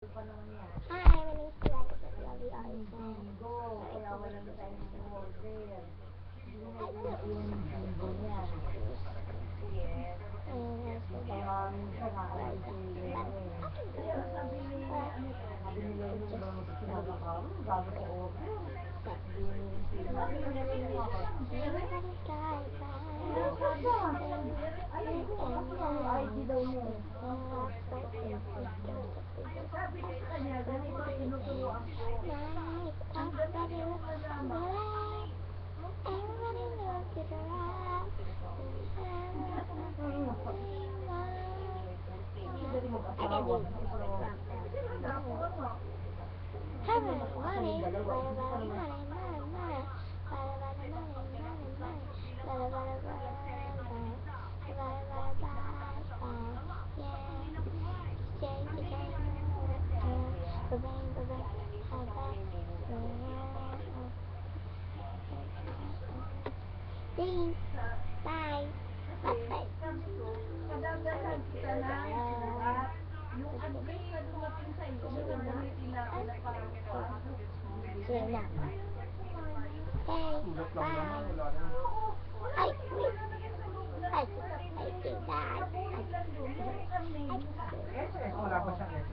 Hi, my name is Rebecca Lily Arson. Kaya wala na tayong order. Yes. Kaya minsan nakakaisili mo eh. Sabi nila yung pinagkakaroon, bago sa order. ID daw niya eh. Sabi ko sa kanya, ganito tinuturuan ko. Ang ganito yung kasama. Everybody knows it's a lie. Thanks. Bye. Bye. Kadagahan kita na yung auntie na dumating sa iyo, gagamitin natin na parang Sino? Hey. Bye. Ay, wait. Ay, ay, dad. Ay, wala pa siyang